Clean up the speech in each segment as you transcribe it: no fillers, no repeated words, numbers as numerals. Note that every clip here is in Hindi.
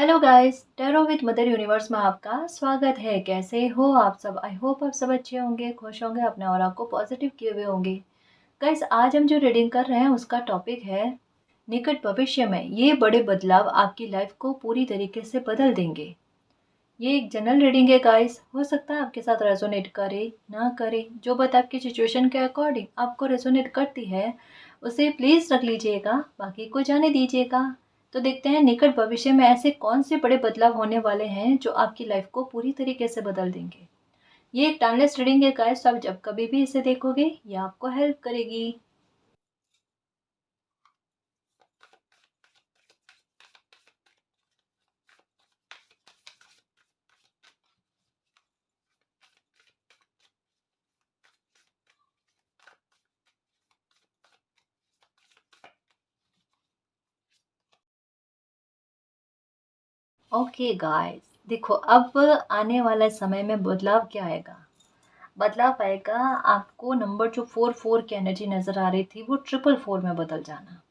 Hello guys, tarot with mother universe में आपका स्वागत है। कैसे हो आप सब? आई होप आप सब अच्छे होंगे, खुश होंगे, अपने ऑरा को पॉजिटिव किए हुए होंगे। गाइस, आज हम जो रीडिंग कर रहे हैं उसका टॉपिक है निकट भविष्य में ये बड़े बदलाव आपकी लाइफ को पूरी तरीके से बदल देंगे। ये एक जनरल रीडिंग है गाइस, हो सकता है आपके साथ रेजोनेट करे ना करे। जो बात आपकी सिचुएशन के अकॉर्डिंग आपको रेजोनेट करती है उसे प्लीज रख लीजिएगा, बाकी को जाने दीजिएगा। तो देखते हैं निकट भविष्य में ऐसे कौन से बड़े बदलाव होने वाले हैं जो आपकी लाइफ को पूरी तरीके से बदल देंगे। ये एक टाइमलेस रीडिंग है गाइस, तो आप जब कभी भी इसे देखोगे ये आपको हेल्प करेगी। ओके गाइस, देखो अब आने वाले समय में बदलाव क्या आएगा। बदलाव आएगा, आपको नंबर जो 4 4 की एनर्जी नजर आ रही थी वो 4 4 में बदल जाना।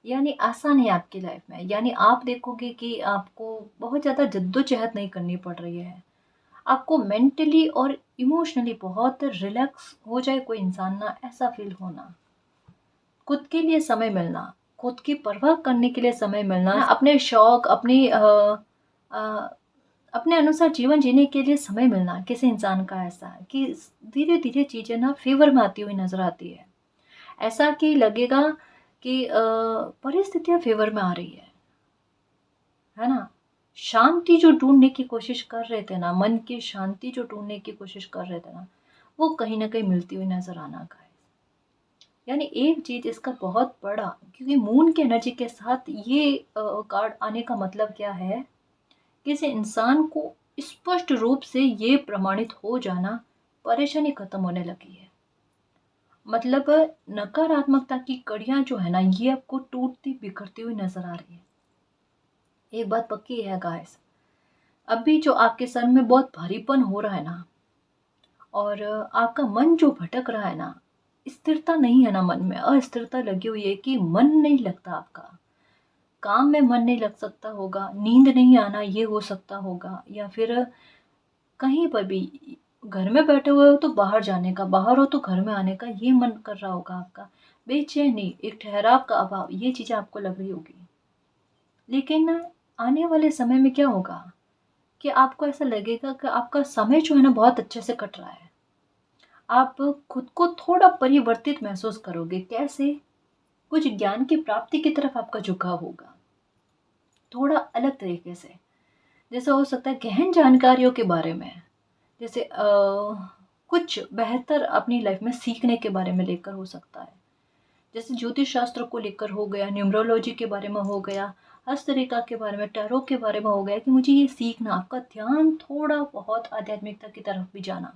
यानी आसान है आपकी लाइफ में, यानी आप देखोगे कि आपको बहुत ज़्यादा जद्दोजहद नहीं करनी पड़ रही है। आपको मेंटली और इमोशनली बहुत रिलैक्स हो जाए कोई इंसान ना, ऐसा फील होना। खुद के लिए समय मिलना, खुद की परवाह करने के लिए समय मिलना, अपने शौक अ, अपने अनुसार जीवन जीने के लिए समय मिलना। किसी इंसान का ऐसा है कि धीरे धीरे चीज़ें ना फेवर में आती हुई नजर आती है। ऐसा कि लगेगा कि परिस्थितियां फेवर में आ रही है ना। शांति जो ढूंढने की कोशिश कर रहे थे ना, मन की शांति जो ढूंढने की कोशिश कर रहे थे ना, वो कहीं ना कहीं मिलती हुई नजर आना का है। यानी एक चीज इसका बहुत बड़ा, क्योंकि मून की एनर्जी के साथ ये कार्ड आने का मतलब क्या है, किसी इंसान को स्पष्ट रूप से ये प्रमाणित हो जाना परेशानी खत्म होने लगी है। मतलब नकारात्मकता की कड़ियां जो है ना, ये आपको टूटती बिखरती हुई नजर आ रही है। एक बात पक्की है गाइस, अभी जो आपके सर में बहुत भारीपन हो रहा है ना, और आपका मन जो भटक रहा है ना, स्थिरता नहीं है ना, मन में अस्थिरता लगी हुई है कि मन नहीं लगता आपका, काम में मन नहीं लग सकता होगा, नींद नहीं आना ये हो सकता होगा, या फिर कहीं पर भी घर में बैठे हुए हो तो बाहर जाने का, बाहर हो तो घर में आने का ये मन कर रहा होगा आपका। बेचैनी, एक ठहराव का अभाव, ये चीजें आपको लग रही होगी। लेकिन आने वाले समय में क्या होगा कि आपको ऐसा लगेगा कि आपका समय जो है ना बहुत अच्छे से कट रहा है। आप खुद को थोड़ा परिवर्तित महसूस करोगे। कैसे? कुछ ज्ञान की प्राप्ति की तरफ आपका झुकाव होगा, थोड़ा अलग तरीके से। जैसे हो सकता है गहन जानकारियों के बारे में, जैसे कुछ बेहतर अपनी लाइफ में सीखने के बारे में लेकर हो सकता है। जैसे ज्योतिष शास्त्र को लेकर हो गया, न्यूमरोलॉजी के बारे में हो गया, हस्तरेखा के बारे में, टैरो के बारे में हो गया कि मुझे ये सीखना, आपका ध्यान थोड़ा बहुत आध्यात्मिकता की तरफ भी जाना।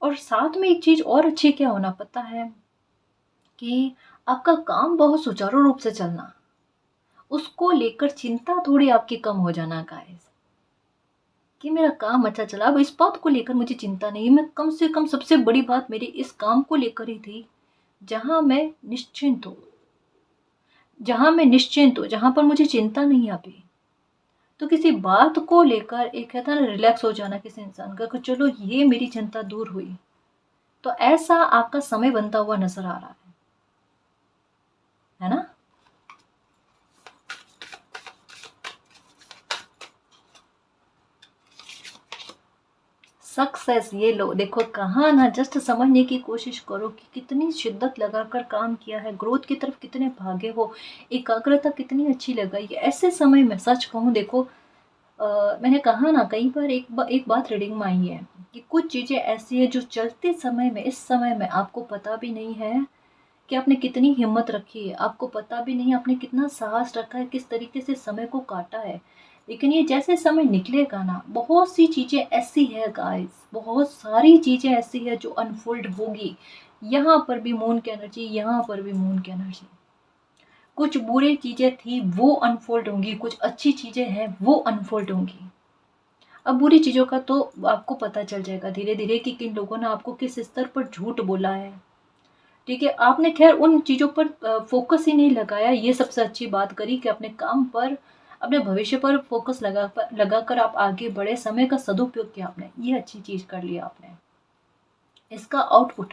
और साथ में एक चीज और अच्छी क्या होना पता है, कि आपका काम बहुत सुचारू रूप से चलना, उसको लेकर चिंता थोड़ी आपकी कम हो जाना गाइस। कि मेरा काम अच्छा चला, अब इस बात को लेकर मुझे चिंता नहीं, मैं कम से कम, सबसे बड़ी बात मेरी इस काम को लेकर ही थी जहां मैं निश्चिंत हूँ, जहां पर मुझे चिंता नहीं अभी। तो किसी बात को लेकर एक कहता ना रिलैक्स हो जाना किसी इंसान का, कि चलो ये मेरी चिंता दूर हुई। तो ऐसा आपका समय बनता हुआ नजर आ रहा है ना। सक्सेस, ये लो, देखो कहाँ ना, जस्ट समझने की कोशिश करो कि कितनी शिद्दत लगाकर काम किया है, ग्रोथ की तरफ कितने भागे हो, एकाग्रता कितनी अच्छी लगाई है। ऐसे समय में सच कहूँ, देखो मैंने कहा ना कई बार, एक बात रीडिंग में आई है कि कुछ चीज़ें ऐसी है जो चलते समय में, इस समय में आपको पता भी नहीं है कि आपने कितनी हिम्मत रखी है, आपको पता भी नहीं आपने कितना साहस रखा है, किस तरीके से समय को काटा है। लेकिन ये जैसे समय निकलेगा ना, बहुत सी चीज़ें ऐसी है गाइस, बहुत सारी चीज़ें ऐसी है जो अनफोल्ड होगी। यहाँ पर भी मून की एनर्जी, यहाँ पर भी मून की एनर्जी। कुछ बुरी चीज़ें थी वो अनफोल्ड होंगी, कुछ अच्छी चीज़ें हैं वो अनफोल्ड होंगी। अब बुरी चीज़ों का तो आपको पता चल जाएगा धीरे धीरे कि किन लोगों ने आपको किस स्तर पर झूठ बोला है, ठीक है, आपने खैर उन चीज़ों पर फोकस ही नहीं लगाया, ये सबसे अच्छी बात करी कि अपने काम पर, अपने भविष्य पर फोकस लगाकर आप आगे बढ़े, समय का सदुपयोग किया आपने, ये अच्छी चीज़ कर लिया आपने। इसका आउटपुट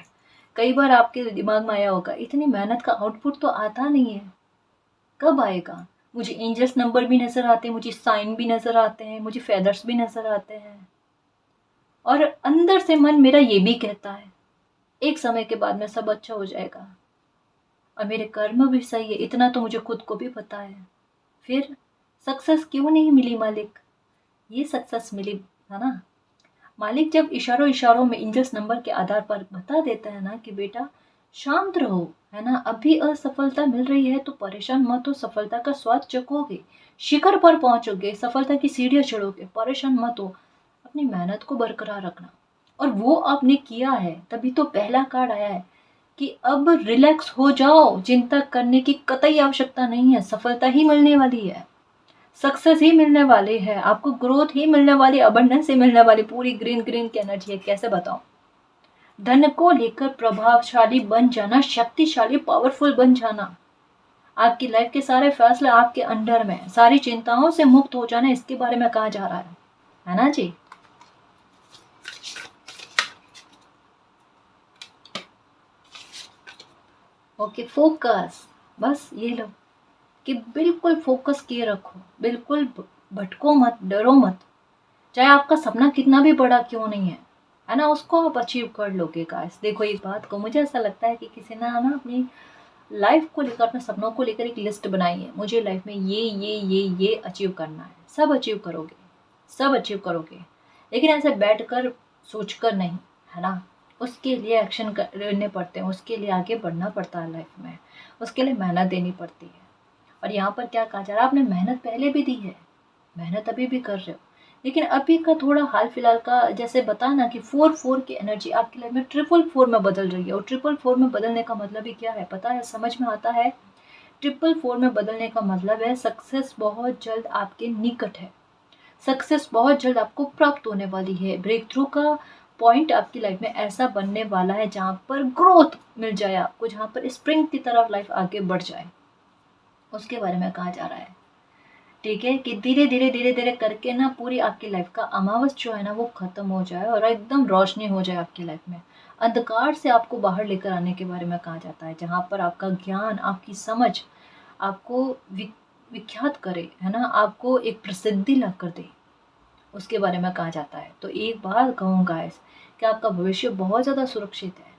कई बार आपके दिमाग में आया होगा, इतनी मेहनत का आउटपुट तो आता नहीं है, कब आएगा? मुझे एंजल्स नंबर भी नज़र आते हैं, मुझे साइन भी नज़र आते हैं, मुझे फेदर्स भी नज़र आते हैं, और अंदर से मन मेरा ये भी कहता है एक समय के बाद में सब अच्छा हो जाएगा, और मेरे कर्म भी सही है, इतना तो मुझे खुद को भी पता है। फिर सक्सेस क्यों नहीं मिली मालिक? ये सक्सेस मिली है ना। मालिक जब इशारों इशारों में एंजल्स नंबर के आधार पर बता देता है ना कि बेटा शांत रहो, है ना, अभी असफलता मिल रही है तो परेशान मत हो, सफलता का स्वाद चखोगे, शिखर पर पहुंचोगे, सफलता की सीढ़ियां चढ़ोगे, परेशान मत हो, अपनी मेहनत को बरकरार रखना। और वो आपने किया है, तभी तो पहला कार्ड आया है कि अब रिलैक्स हो जाओ, चिंता करने की कतई आवश्यकता नहीं है, सफलता ही मिलने वाली है, सक्सेस ही मिलने वाली है, आपको ग्रोथ ही मिलने वाली, अबंडेंस ही मिलने वाली, पूरी ग्रीन ग्रीन की एनर्जी है, कैसे बताऊं। धन को लेकर प्रभावशाली बन जाना, शक्तिशाली पावरफुल बन जाना, आपकी लाइफ के सारे फैसले आपके अंडर में, सारी चिंताओं से मुक्त हो जाना, इसके बारे में कहा जा रहा है ना जी। ओके, फोकस, बस ये लो कि बिल्कुल फोकस किए रखो, बिल्कुल भटको मत, डरो मत, चाहे आपका सपना कितना भी बड़ा क्यों नहीं है ना, उसको आप अचीव कर लोगे गाइस। देखो एक बात को, मुझे ऐसा लगता है कि किसी ने ना अपनी लाइफ को लेकर, अपने सपनों को लेकर एक लिस्ट बनाई है, मुझे लाइफ में ये अचीव करना है, सब अचीव करोगे, सब अचीव करोगे, लेकिन ऐसे बैठकर सोचकर नहीं, है ना। उसके लिए एक्शन करने पड़ते हैं, उसके लिए आगे बढ़ना पड़ता है लाइफ में, उसके लिए मेहनत देनी पड़ती है। और यहाँ पर क्या कहा जा रहा है, आपने मेहनत पहले भी दी है, मेहनत अभी भी कर रहे हो, लेकिन अभी का थोड़ा हाल फिलहाल का, जैसे बताना कि 4-4 की एनर्जी आपकी लाइफ में 4-4 में बदल रही है। और 4-4 में बदलने का मतलब ही क्या है पता है, समझ में आता है। 4-4 में बदलने का मतलब है सक्सेस बहुत जल्द आपके निकट है, सक्सेस बहुत जल्द आपको प्राप्त होने वाली है, ब्रेक थ्रू का पॉइंट आपकी लाइफ में ऐसा बनने वाला है जहाँ पर ग्रोथ मिल जाए आपको, जहाँ पर स्प्रिंग की तरफ लाइफ आगे बढ़ जाए, उसके बारे में कहा जा रहा है। ठीक है, कि धीरे धीरे धीरे धीरे करके ना पूरी आपकी लाइफ का अमावस जो है ना वो खत्म हो जाए और एकदम रोशनी हो जाए आपकी लाइफ में, अंधकार से आपको बाहर लेकर आने के बारे में कहा जाता है, जहाँ पर आपका ज्ञान, आपकी समझ आपको विख्यात करे, है ना, आपको एक प्रसिद्धि ला कर दे, उसके बारे में कहा जाता है। तो एक बात कहूँगा गाइस कि आपका भविष्य बहुत ज़्यादा सुरक्षित है।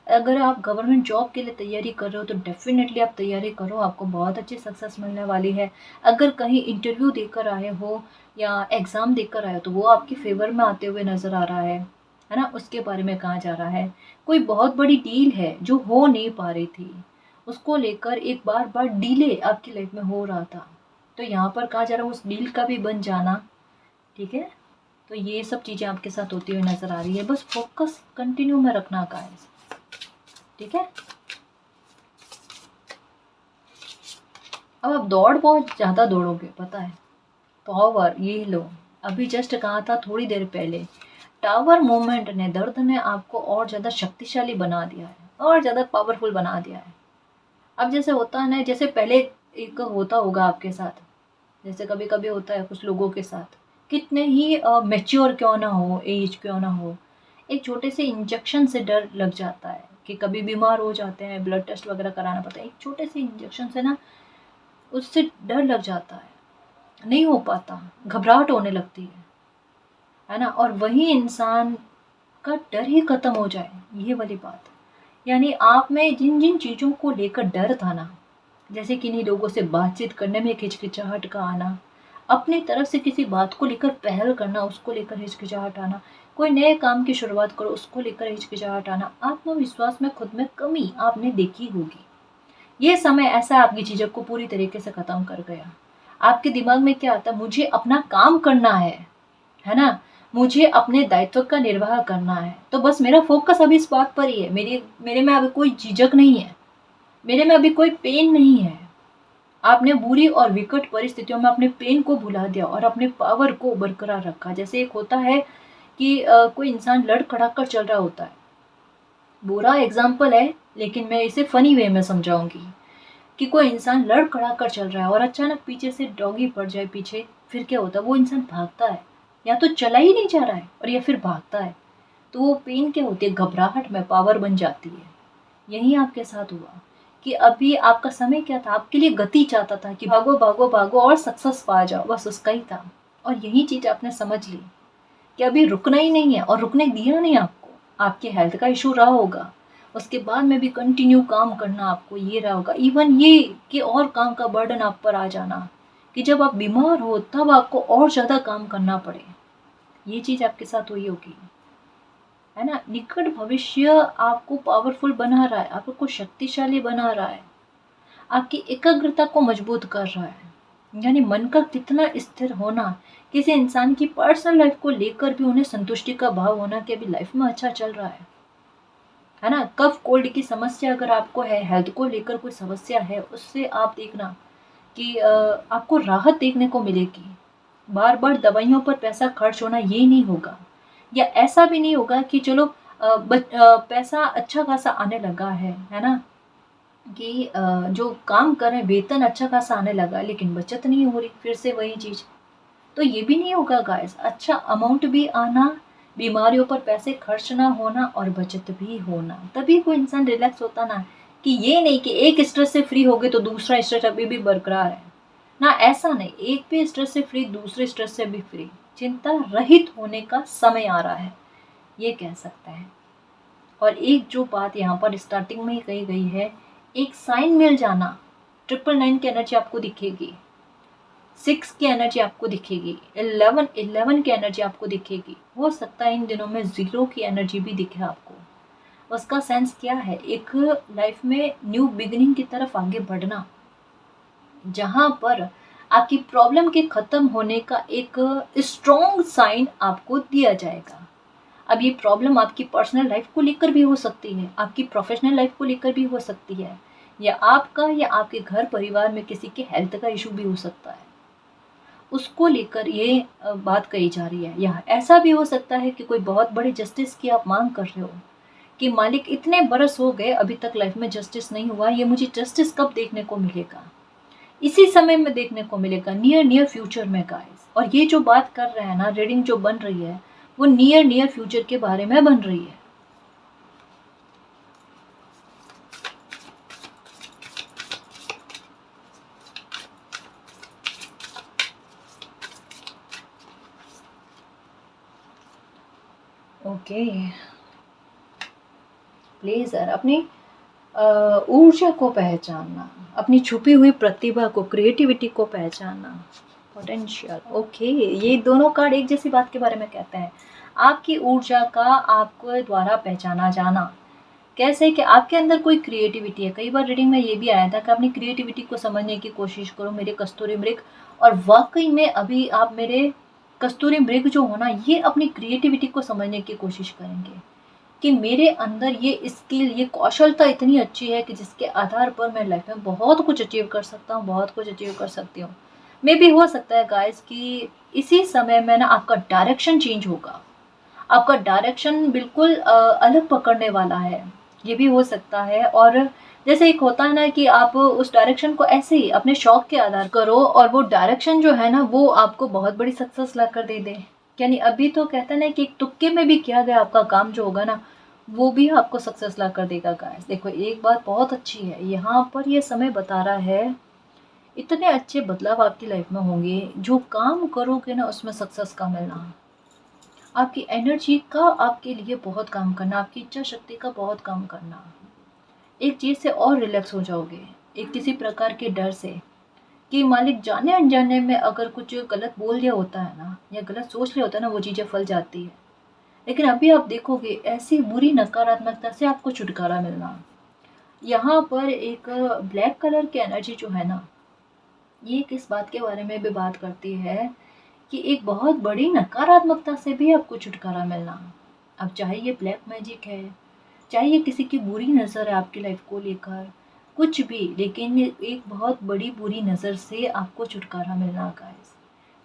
अगर आप गवर्नमेंट जॉब के लिए तैयारी कर रहे हो तो डेफिनेटली आप तैयारी करो, आपको बहुत अच्छी सक्सेस मिलने वाली है। अगर कहीं इंटरव्यू देकर आए हो या एग्ज़ाम देकर आए हो तो वो आपके फेवर में आते हुए नज़र आ रहा है ना, उसके बारे में कहा जा रहा है। कोई बहुत बड़ी डील है जो हो नहीं पा रही थी, उसको लेकर एक बार बार डीले आपकी लाइफ में हो रहा था, तो यहाँ पर कहा जा रहा है उस डील का भी बन जाना। ठीक है, तो ये सब चीज़ें आपके साथ होती हुई नज़र आ रही है, बस फोकस कंटिन्यू में रखना गाइस। ठीक है, अब आप दौड़ बहुत ज़्यादा दौड़ोगे पता है, पावर ये लो, अभी जस्ट कहा था थोड़ी देर पहले, टावर मूवमेंट ने, दर्द ने आपको और ज़्यादा शक्तिशाली बना दिया है, और ज़्यादा पावरफुल बना दिया है। अब जैसे होता है ना, जैसे पहले एक होता होगा आपके साथ, जैसे कभी कभी होता है कुछ लोगों के साथ, कितने ही मैच्योर क्यों ना हो, एज क्यों ना हो, एक छोटे से इंजेक्शन से डर लग जाता है कि कभी बीमार हो जाते हैं, ब्लड टेस्ट वगैरह कराना पड़ता है, एक छोटे से इंजेक्शन से ना उससे डर लग जाता है, नहीं हो पाता, घबराहट होने लगती है ना। और वही इंसान का डर ही खत्म हो जाए, ये वाली बात, यानी आप में जिन जिन चीज़ों को लेकर डर था ना, जैसे किन्हीं लोगों से बातचीत करने में एक हिचकिचाहट का आना, अपनी तरफ से किसी बात को लेकर पहल करना, उसको लेकर हिचकिचाहट आना, कोई नए काम की शुरुआत करो उसको लेकर हिचकिचाहट आना, आत्मविश्वास में खुद में कमी आपने देखी होगी। ये समय ऐसा आपकी चीज़ों को पूरी तरीके से ख़त्म कर गया। आपके दिमाग में क्या आता है, मुझे अपना काम करना है ना, मुझे अपने दायित्व का निर्वाह करना है, तो बस मेरा फोकस अभी इस बात पर ही है, मेरे में अभी कोई झिझक नहीं है, मेरे में अभी कोई पेन नहीं है। आपने बुरी और विकट परिस्थितियों में अपने पेन को भुला दिया और अपने पावर को बरकरार रखा। जैसे एक होता है कि कोई इंसान लड़खड़ाक कर चल रहा होता है, बुरा एग्जाम्पल है लेकिन मैं इसे फ़नी वे में समझाऊँगी कि कोई इंसान लड़-खड़ा कर चल रहा है और अचानक पीछे से डॉगी पड़ जाए पीछे, फिर क्या होता है? वो इंसान भागता है, या तो चला ही नहीं जा रहा है और या फिर भागता है। तो वो पेन क्या होती है? घबराहट में पावर बन जाती है। यही आपके साथ हुआ कि अभी आपका समय क्या था? आपके लिए गति चाहता था कि भागो, भागो, भागो और सक्सेस पा जाओ, बस उसका ही था। और यही चीज़ आपने समझ ली कि अभी रुकना ही नहीं है और रुकने दिया नहीं आपको। आपके हेल्थ का इश्यू रहा होगा, उसके बाद में भी कंटिन्यू काम करना आपको ये रहा होगा। इवन ये कि और काम का बर्डन आप पर आ जाना कि जब आप बीमार हो तब आपको और ज़्यादा काम करना पड़े। ये चीज़ आपके साथ हुई होगी, है ना? निकट भविष्य आपको पावरफुल बना रहा है, आपको शक्तिशाली बना रहा है, आपकी एकाग्रता को मजबूत कर रहा है। यानी मन का कितना स्थिर होना, किसी इंसान की पर्सनल लाइफ को लेकर भी उन्हें संतुष्टि का भाव होना कि अभी लाइफ में अच्छा चल रहा है ना? कफ कोल्ड की समस्या अगर आपको है, हेल्थ को लेकर कोई समस्या है, उससे आप देखना कि आपको राहत देखने को मिलेगी। बार-बार दवाइयों पर पैसा खर्च होना ये नहीं होगा, या ऐसा भी नहीं होगा कि चलो पैसा अच्छा खासा आने लगा है ना? कि जो काम कर रहे हैं वेतन अच्छा खासा आने लगा है लेकिन बचत नहीं हो रही, फिर से वही चीज़। तो ये भी नहीं होगा गाइस, अच्छा अमाउंट भी आना, बीमारियों पर पैसे खर्च ना होना और बचत भी होना, तभी कोई इंसान रिलैक्स होता ना, कि ये नहीं कि एक स्ट्रेस से फ्री हो गए तो दूसरा स्ट्रेस अभी भी बरकरार है ना। ऐसा नहीं, एक भी स्ट्रेस से फ्री दूसरे स्ट्रेस से भी फ्री, चिंता रहित होने का समय आ रहा है, ये कह सकते हैं। और एक जो बात यहाँ पर स्टार्टिंग में ही कही गई है, एक साइन मिल जाना, 999 की एनर्जी आपको दिखेगी, 6 की एनर्जी आपको दिखेगी, 11 की एनर्जी आपको दिखेगी। हो सकता है इन दिनों में 0 की एनर्जी भी दिखे आपको। उसका सेंस क्या है? एक लाइफ में न्यू बिगिनिंग की तरफ आगे बढ़ना, जहाँ पर आपकी प्रॉब्लम के खत्म होने का एक स्ट्रॉन्ग साइन आपको दिया जाएगा। अब ये प्रॉब्लम आपकी पर्सनल लाइफ को लेकर भी हो सकती है, आपकी प्रोफेशनल लाइफ को लेकर भी हो सकती है, या आपका या आपके घर परिवार में किसी के हेल्थ का इशू भी हो सकता है, उसको लेकर ये बात कही जा रही है। या ऐसा भी हो सकता है कि कोई बहुत बड़े जस्टिस की आप मांग कर रहे हो कि मालिक इतने बरस हो गए अभी तक लाइफ में जस्टिस नहीं हुआ, ये मुझे जस्टिस कब देखने को मिलेगा? इसी समय में देखने को मिलेगा, नियर नियर फ्यूचर में गाइस। और ये जो बात कर रहे हैं ना, रीडिंग जो बन रही है वो नियर नियर फ्यूचर के बारे में बन रही है। ओके, प्लीज सर, अपनी ऊर्जा को पहचानना, अपनी छुपी हुई प्रतिभा को, क्रिएटिविटी को पहचानना, पोटेंशियल। ओके, ये दोनों कार्ड एक जैसी बात के बारे में कहते हैं। आपकी ऊर्जा का आपके द्वारा पहचाना जाना, कैसे कि आपके अंदर कोई क्रिएटिविटी है। कई बार रीडिंग में ये भी आया था कि अपनी क्रिएटिविटी को समझने की कोशिश करो मेरे कस्तूरी मृग, और वाकई में अभी आप मेरे कस्तूरी मृग जो हो ना, ये अपनी क्रिएटिविटी को समझने की कोशिश करेंगे कि मेरे अंदर ये स्किल, ये कौशलता इतनी अच्छी है कि जिसके आधार पर मैं लाइफ में बहुत कुछ अचीव कर सकता हूँ, बहुत कुछ अचीव कर सकती हूँ। मे भी हो सकता है गाइस कि इसी समय में ना आपका डायरेक्शन चेंज होगा, आपका डायरेक्शन बिल्कुल अलग पकड़ने वाला है, ये भी हो सकता है। और जैसे एक होता है ना कि आप उस डायरेक्शन को ऐसे ही अपने शौक के आधार करो और वो डायरेक्शन जो है ना वो आपको बहुत बड़ी सक्सेस ला कर दे दे। यानी अभी तो कहते हैं ना कि एक तुक्के में भी किया गया आपका काम जो होगा ना, वो भी आपको सक्सेस ला कर देगा गाइस। देखो एक बात बहुत अच्छी है, यहाँ पर ये समय बता रहा है इतने अच्छे बदलाव आपकी लाइफ में होंगे, जो काम करोगे ना उसमें सक्सेस का मिलना, आपकी एनर्जी का आपके लिए बहुत काम करना, आपकी इच्छा शक्ति का बहुत काम करना, एक चीज़ से और रिलैक्स हो जाओगे, एक किसी प्रकार के डर से कि मालिक जाने अनजाने में अगर कुछ गलत बोल दिया होता है ना, या गलत सोच लिया होता है ना, वो चीज़ें फल जाती है। लेकिन अभी आप देखोगे ऐसी बुरी नकारात्मकता से आपको छुटकारा मिलना। यहाँ पर एक ब्लैक कलर की एनर्जी जो है ना, ये किस बात के बारे में भी बात करती है कि एक बहुत बड़ी नकारात्मकता से भी आपको छुटकारा मिलना। अब चाहे ये ब्लैक मैजिक है, चाहे ये किसी की बुरी नज़र है आपकी लाइफ को लेकर, कुछ भी, लेकिन एक बहुत बड़ी बुरी नज़र से आपको छुटकारा मिलना गाइस।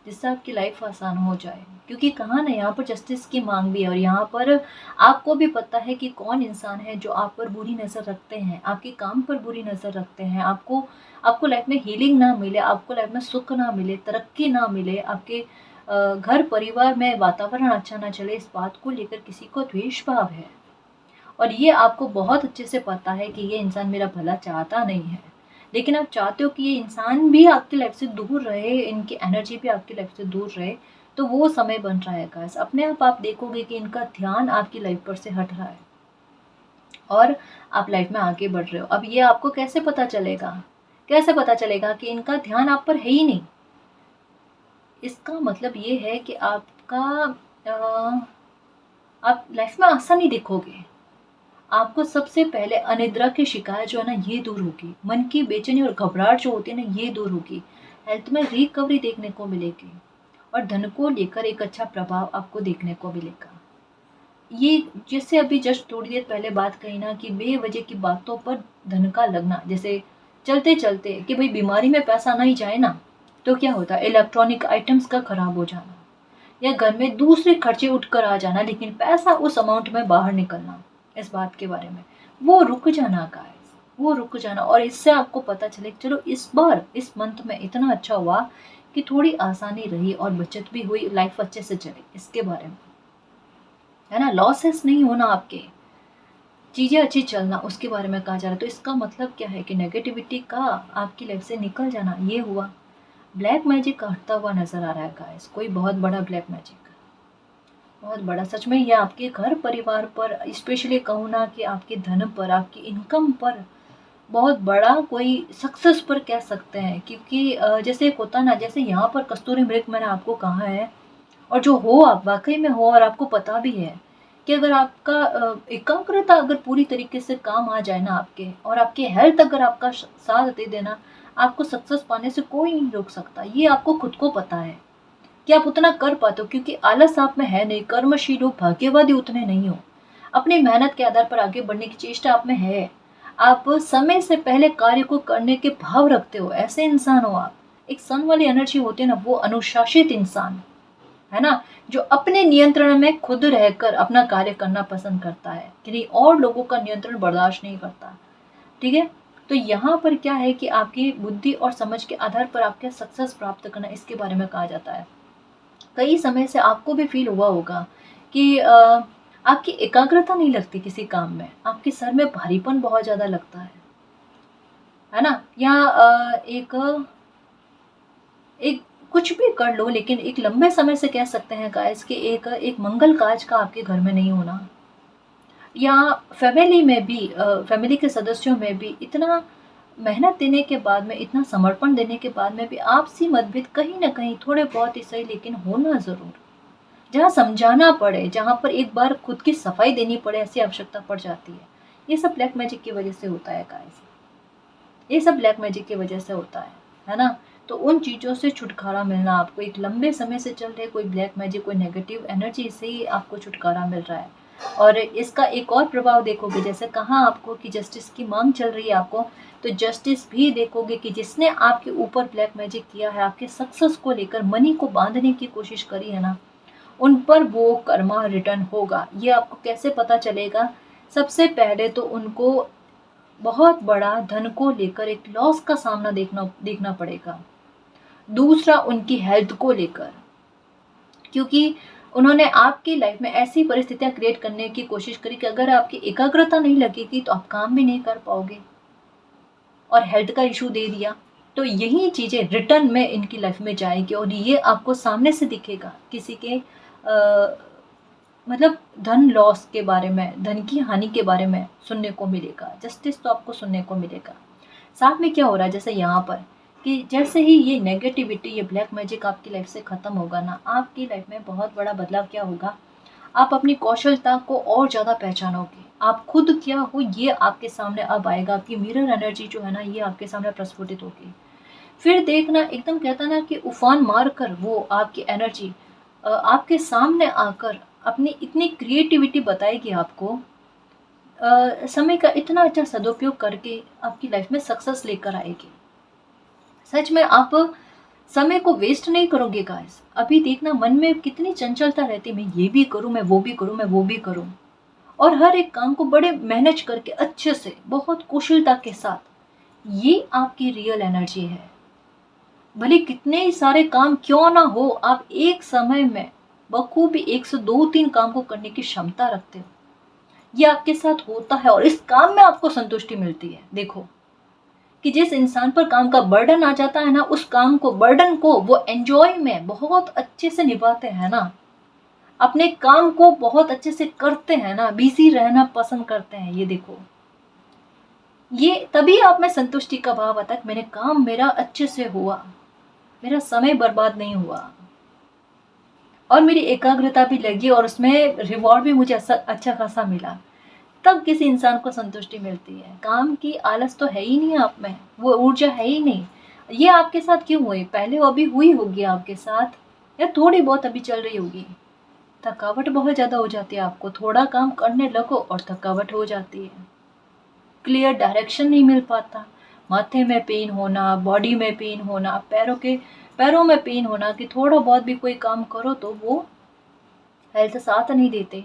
जिससे आपकी लाइफ आसान हो जाए। क्योंकि कहा ना, यहाँ पर जस्टिस की मांग भी है, और यहाँ पर आपको भी पता है कि कौन इंसान है जो आप पर बुरी नज़र रखते हैं, आपके काम पर बुरी नज़र रखते हैं, आपको आपको लाइफ में हीलिंग ना मिले, आपको लाइफ में सुख ना मिले, तरक्की ना मिले, आपके घर परिवार में वातावरण अच्छा ना चले, इस बात को लेकर किसी को द्वेष भाव है। और ये आपको बहुत अच्छे से पता है कि ये इंसान मेरा भला चाहता नहीं है, लेकिन आप चाहते हो कि ये इंसान भी आपकी लाइफ से दूर रहे, इनकी एनर्जी भी आपकी लाइफ से दूर रहे। तो वो समय बन रहा है गाइस, अपने आप देखोगे कि इनका ध्यान आपकी लाइफ पर से हट रहा है और आप लाइफ में आगे बढ़ रहे हो। अब ये आपको कैसे पता चलेगा, कैसे पता चलेगा कि इनका ध्यान आप पर है ही नहीं? इसका मतलब ये है कि आपका आप लाइफ में आसानी देखोगे। आपको सबसे पहले अनिद्रा की शिकायत जो है ना, ये दूर होगी। मन की बेचैनी और घबराहट जो होती है ना, ये दूर होगी। हेल्थ में रिकवरी देखने को मिलेगी और धन को लेकर एक अच्छा प्रभाव आपको देखने को मिलेगा। ये जैसे अभी जस्ट थोड़ी देर पहले बात कही ना कि बेवजह की बातों पर धन का लगना, जैसे चलते चलते कि भाई बीमारी में पैसा नहीं जाए ना, तो क्या होता है, इलेक्ट्रॉनिक आइटम्स का खराब हो जाना या घर में दूसरे खर्चे उठकर आ जाना, लेकिन पैसा उस अमाउंट में बाहर निकलना, इस बात के बारे में वो रुक जाना गाइस, वो रुक जाना। और इससे आपको पता चले चलो इस बार इस मंथ में इतना अच्छा हुआ कि थोड़ी आसानी रही और बचत भी हुई, लाइफ अच्छे से चली, इसके बारे में है ना। लॉसेस नहीं होना, आपके चीजें अच्छी चलना, उसके बारे में कहा जा रहा है। तो इसका मतलब क्या है कि नेगेटिविटी का आपकी लाइफ से निकल जाना, ये हुआ। ब्लैक मैजिक हटता हुआ नजर आ रहा है गाइस, कोई बहुत बड़ा ब्लैक मैजिक, बहुत बड़ा। सच में ये आपके घर परिवार पर, स्पेशली कहूँ ना कि आपके धन पर, आपकी इनकम पर बहुत बड़ा कोई सक्सेस पर कह सकते हैं। क्योंकि जैसे एक होता ना, जैसे यहाँ पर कस्तूरी मृग मैंने आपको कहा है, और जो हो आप वाकई में हो, और आपको पता भी है कि अगर आपका एकाग्रता अगर पूरी तरीके से काम आ जाए ना आपके, और आपकी हेल्थ अगर आपका साथ दे देना, आपको सक्सेस पाने से कोई नहीं रोक सकता। ये आपको खुद को पता है कि आप उतना कर पाते हो, क्योंकि आलस आप में है नहीं, कर्मशील हो, भाग्यवादी उतने नहीं हो, अपनी मेहनत के आधार पर आगे बढ़ने की चेष्टा आप में है, आप समय से पहले कार्य को करने के भाव रखते हो, ऐसे इंसान हो आप। एक सन वाली एनर्जी होती है ना, वो अनुशासित इंसान है ना, जो अपने नियंत्रण में खुद रहकर अपना कार्य करना पसंद करता है, कि नहीं और लोगों का नियंत्रण बर्दाश्त नहीं करता। ठीक है, तो यहाँ पर क्या है कि आपकी बुद्धि और समझ के आधार पर आपके सक्सेस प्राप्त करना, इसके बारे में कहा जाता है। कई समय से आपको भी फील हुआ होगा कि आपकी एकाग्रता नहीं लगती किसी काम में, आपके सर में भारीपन बहुत ज्यादा लगता है ना। या एक कुछ भी कर लो, लेकिन एक लंबे समय से कह सकते हैं गाइस कि एक एक मंगल काज का आपके घर में नहीं होना, या फैमिली में भी, फैमिली के सदस्यों में भी इतना मेहनत देने के बाद में, इतना समर्पण देने के बाद में भी आपसी मतभेद कहीं ना कहीं थोड़े बहुत ही सही, लेकिन होना जरूर। जहाँ समझाना पड़े, जहाँ पर एक बार खुद की सफाई देनी पड़े, ऐसी आवश्यकता पड़ जाती है। ये सब ब्लैक मैजिक की वजह से होता है गाइस, ये सब ब्लैक मैजिक की वजह से होता है ना। तो उन चीज़ों से छुटकारा मिलना, आपको एक लंबे समय से चल रहे कोई ब्लैक मैजिक, कोई नेगेटिव एनर्जी से ही आपको छुटकारा मिल रहा है। और इसका एक और प्रभाव देखोगे, जैसे कहा आपको कि जस्टिस की मांग चल रही है आपको, तो जस्टिस भी देखोगे कि जिसने आपके ऊपर ब्लैक मैजिक किया है, आपके सक्सेस को लेकर मनी को बांधने की कोशिश करी है ना, उन पर वो कर्मा रिटर्न होगा। ये आपको कैसे पता चलेगा? सबसे पहले तो उनको बहुत बड़ा धन को लेकर एक लॉस का सामना देखना पड़ेगा। दूसरा, उनकी हेल्थ को लेकर, क्योंकि उन्होंने आपकी लाइफ में ऐसी परिस्थितियां क्रिएट करने की कोशिश करी कि अगर आपकी एकाग्रता नहीं लगेगी तो आप काम भी नहीं कर पाओगे, और हेल्थ का इशू दे दिया। तो यही चीजें रिटर्न में इनकी लाइफ में जाएगी, और ये आपको सामने से दिखेगा किसी के मतलब धन लॉस के बारे में, धन की हानि के बारे में सुनने को मिलेगा। जस्टिस तो आपको सुनने को मिलेगा। साथ में क्या हो रहा है, जैसे यहाँ पर कि जैसे ही ये नेगेटिविटी, ये ब्लैक मैजिक आपकी लाइफ से खत्म होगा ना, आपकी लाइफ में बहुत बड़ा बदलाव क्या होगा, आप अपनी कौशलता को और ज़्यादा पहचानोगे। आप खुद क्या हो ये आपके सामने अब आएगा, आपकी मिरर एनर्जी जो है ना, ये आपके सामने प्रस्फुटित होगी। फिर देखना, एकदम कहता ना कि उफान मार कर वो आपकी एनर्जी आपके सामने आकर अपनी इतनी क्रिएटिविटी बताएगी आपको, समय का इतना अच्छा सदुपयोग करके आपकी लाइफ में सक्सेस लेकर आएगी। सच में आप समय को वेस्ट नहीं करोगे गाइस। अभी देखना मन में कितनी चंचलता रहती है, मैं ये भी करूं, मैं वो भी करूं, मैं वो भी करूं, और हर एक काम को बड़े मैनेज करके अच्छे से बहुत कुशलता के साथ, ये आपकी रियल एनर्जी है। भले कितने ही सारे काम क्यों ना हो, आप एक समय में बखूबी एक से दो तीन काम को करने की क्षमता रखते हो। ये आपके साथ होता है और इस काम में आपको संतुष्टि मिलती है। देखो कि जिस इंसान पर काम का बर्डन आ जाता है ना, उस काम को, बर्डन को वो एंजॉय में बहुत अच्छे से निभाते हैं ना, अपने काम को बहुत अच्छे से करते हैं ना, बिजी रहना पसंद करते हैं। ये देखो, ये तभी आप में संतुष्टि का भाव आता है, मैंने काम मेरा अच्छे से हुआ, मेरा समय बर्बाद नहीं हुआ और मेरी एकाग्रता भी लगी और उसमें रिवॉर्ड भी मुझे अच्छा खासा मिला। तब किसी इंसान को संतुष्टि मिलती है। काम की आलस तो है ही नहीं आप में, वो ऊर्जा है ही नहीं। ये आपके साथ क्यों हुई? पहले वो अभी हुई होगी आपके साथ, या थोड़ी बहुत अभी चल रही होगी। थकावट बहुत ज़्यादा हो जाती है आपको, थोड़ा काम करने लगो और थकावट हो जाती है, क्लियर डायरेक्शन नहीं मिल पाता, माथे में पेन होना, बॉडी में पेन होना, पैरों में पेन होना, कि थोड़ा बहुत भी कोई काम करो तो वो हेल्थ साथ नहीं देते।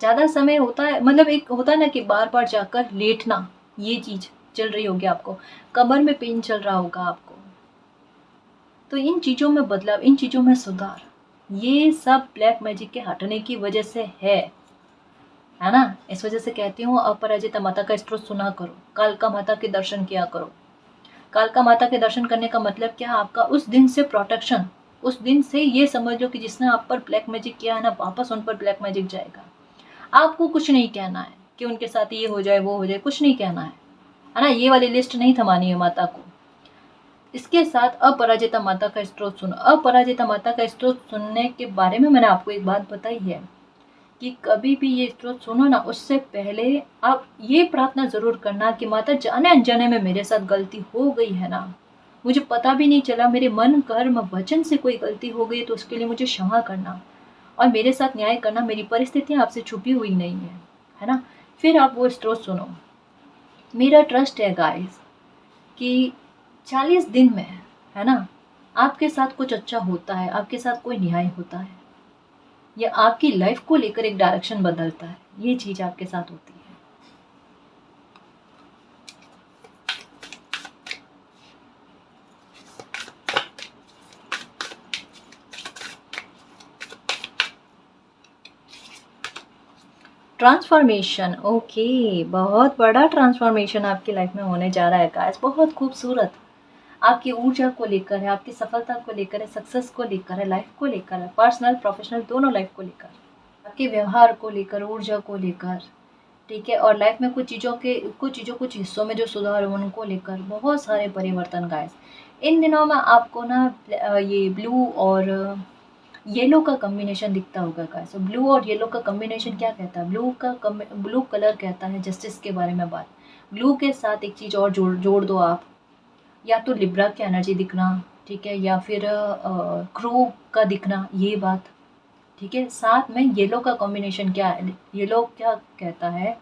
ज़्यादा समय होता है, मतलब एक होता है ना कि बार बार जाकर लेटना, ये चीज़ चल रही होगी आपको, कमर में पेन चल रहा होगा आपको। तो इन चीज़ों में बदलाव, इन चीज़ों में सुधार, ये सब ब्लैक मैजिक के हटने की वजह से है ना। इस वजह से कहती हूँ, अपराजिता माता का स्त्रोत सुना करो, कालका माता के दर्शन किया करो। कालका माता के दर्शन करने का मतलब क्या है? आपका उस दिन से प्रोटेक्शन, उस दिन से ये समझ लो कि जिसने आप पर ब्लैक मैजिक किया है ना, वापस उन पर ब्लैक मैजिक जाएगा। आपको कुछ नहीं कहना है कि उनके साथ ये हो जाए वो हो जाए, कुछ नहीं कहना है ना। ये वाली लिस्ट नहीं थमानी है माता को। इसके साथ अपराजिता माता का स्त्रोत सुनो। अपराजिता माता का स्त्रोत सुनने के बारे में मैंने आपको एक बात बताई है कि कभी भी ये स्त्रोत सुनो ना, उससे पहले आप ये प्रार्थना जरूर करना कि माता, जाने अनजाने में मेरे साथ गलती हो गई है ना, मुझे पता भी नहीं चला, मेरे मन कर्म वचन से कोई गलती हो गई तो उसके लिए मुझे क्षमा करना और मेरे साथ न्याय करना, मेरी परिस्थितियाँ आपसे छुपी हुई नहीं है ना। फिर आप वो स्त्रोत सुनो। मेरा ट्रस्ट है गाइस कि 40 दिन में, है ना, आपके साथ कुछ अच्छा होता है, आपके साथ कोई न्याय होता है, या आपकी लाइफ को लेकर एक डायरेक्शन बदलता है, ये चीज़ आपके साथ होती है। ट्रांसफॉर्मेशन, ओके, बहुत बड़ा ट्रांसफॉर्मेशन आपकी लाइफ में होने जा रहा है गाइस, बहुत खूबसूरत। आपकी ऊर्जा को लेकर है, आपकी सफलता को लेकर है, सक्सेस को लेकर है, लाइफ को लेकर है, पर्सनल प्रोफेशनल दोनों लाइफ को लेकर, आपके व्यवहार को लेकर, ऊर्जा को लेकर, ठीक है। और लाइफ में कुछ हिस्सों में जो सुधार हो उनको लेकर बहुत सारे परिवर्तन गाइस। इन दिनों में आपको ना ये ब्लू और येलो का कॉम्बिनेशन दिखता होगा गाइस। ब्लू और येलो का कॉम्बिनेशन क्या कहता है? ब्लू कलर कहता है जस्टिस के बारे में बात। ब्लू के साथ एक चीज़ और जोड़ दो आप, या तो लिब्रा की एनर्जी दिखना, ठीक है, या फिर क्रो का दिखना, ये बात, ठीक है। साथ में येलो का कॉम्बिनेशन क्या है? येलो क्या कहता है?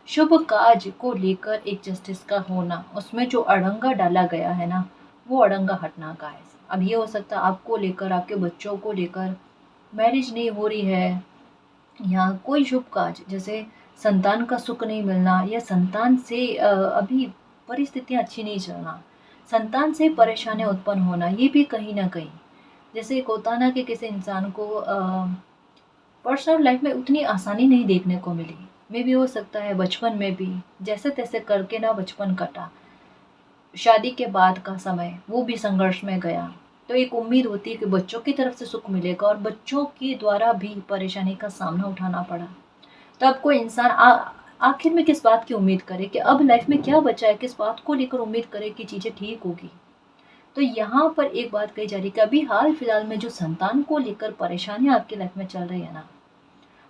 शुभ कार्य को लेकर एक जस्टिस का होना, उसमें जो अड़ंगा डाला गया है ना, वो अड़ंगा हटना गाइस। अब ये हो सकता है आपको लेकर, आपके बच्चों को लेकर मैरिज नहीं हो रही है, या कोई शुभ कार्य जैसे संतान का सुख नहीं मिलना, या संतान से अभी परिस्थितियाँ अच्छी नहीं चलना, संतान से परेशानियाँ उत्पन्न होना, ये भी कहीं ना कहीं, जैसे एक होता ना कि किसी इंसान को पर्सनल लाइफ में उतनी आसानी नहीं देखने को मिली, मे भी हो सकता है बचपन में भी जैसे तैसे करके ना बचपन कटा, शादी के बाद का समय वो भी संघर्ष में गया, तो एक उम्मीद होती है कि बच्चों की तरफ से सुख मिलेगा और बच्चों के द्वारा भी परेशानी का सामना उठाना पड़ा। तो अब कोई इंसान आखिर में किस बात की उम्मीद करे, कि अब लाइफ में क्या बचा है, किस बात को लेकर उम्मीद करे कि चीज़ें ठीक होगी। तो यहाँ पर एक बात कही जा रही है कि अभी हाल फिलहाल में जो संतान को लेकर परेशानियां आपकी लाइफ में चल रही है ना,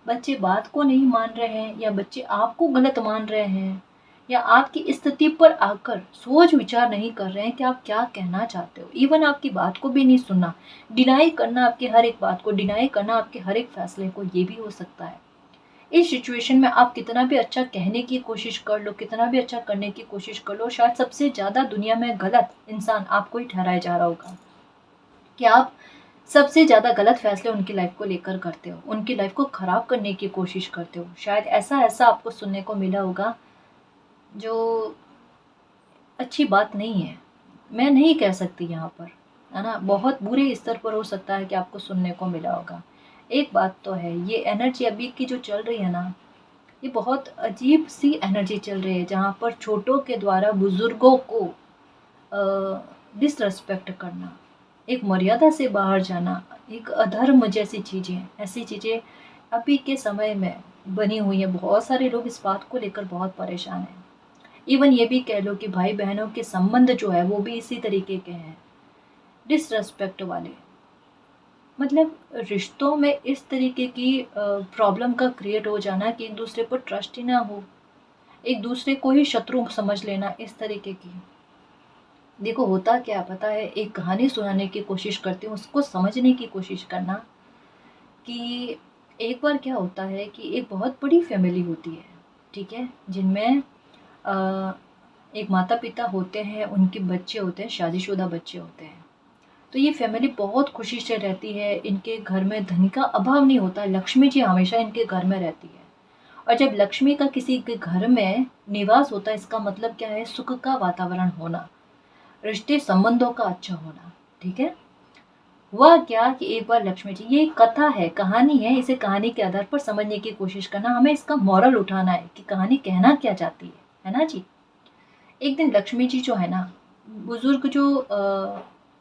बच्चे बात को नहीं मान रहे हैं, या बच्चे आपको गलत मान रहे हैं, या आपकी स्थिति पर आकर सोच विचार नहीं कर रहे हैं कि आप क्या कहना चाहते हो, इवन आपकी बात को भी नहीं सुनना, डिनाई करना, आपकी हर एक बात को डिनाई करना, आपके हर एक फैसले को, ये भी हो सकता है। इस सिचुएशन में आप कितना भी अच्छा कहने की कोशिश कर लो, कितना भी अच्छा करने की कोशिश कर लो, शायद सबसे ज़्यादा दुनिया में गलत इंसान आपको ही ठहराया जा रहा होगा। कि आप सबसे ज़्यादा गलत फैसले उनकी लाइफ को लेकर करते हो, उनकी लाइफ को ख़राब करने की कोशिश करते हो। शायद ऐसा ऐसा आपको सुनने को मिला होगा जो अच्छी बात नहीं है। मैं नहीं कह सकती यहाँ पर, है ना? बहुत बुरे स्तर पर हो सकता है कि आपको सुनने को मिला होगा। एक बात तो है, ये एनर्जी अभी की जो चल रही है ना, ये बहुत अजीब-सी एनर्जी चल रही है, जहाँ पर छोटों के द्वारा बुज़ुर्गों को डिसरिस्पेक्ट करना, एक मर्यादा से बाहर जाना, एक अधर्म जैसी चीज़ें, ऐसी चीज़ें अभी के समय में बनी हुई हैं। बहुत सारे लोग इस बात को लेकर बहुत परेशान हैं। इवन ये भी कह लो कि भाई-बहनों के संबंध जो है वो भी इसी तरीके के हैं, डिसरिस्पेक्ट वाले। मतलब रिश्तों में इस तरीके की प्रॉब्लम का क्रिएट हो जाना कि एक दूसरे पर ट्रस्ट ही ना हो, एक दूसरे को ही शत्रु समझ लेना, इस तरीके की। देखो होता क्या है पता है, एक कहानी सुनाने की कोशिश करती हूँ, उसको समझने की कोशिश करना कि एक बार क्या होता है कि एक बहुत बड़ी फैमिली होती है, ठीक है? जिनमें अ, एक माता-पिता होते हैं, उनके बच्चे होते हैं, शादीशुदा बच्चे होते हैं। तो ये फैमिली बहुत खुशी से रहती है, इनके घर में धन का अभाव नहीं होता, लक्ष्मी जी हमेशा इनके घर में रहती है। और जब लक्ष्मी का किसी के घर में निवास होता है, इसका मतलब क्या है? सुख का वातावरण होना, रिश्ते संबंधों का अच्छा होना, ठीक है? हुआ क्या कि एक बार लक्ष्मी जी, ये एक कथा है, कहानी है, इसे कहानी के आधार पर समझने की कोशिश करना, हमें इसका मोरल उठाना है कि कहानी कहना क्या चाहती है ना जी? एक दिन लक्ष्मी जी जो है ना, बुजुर्ग जो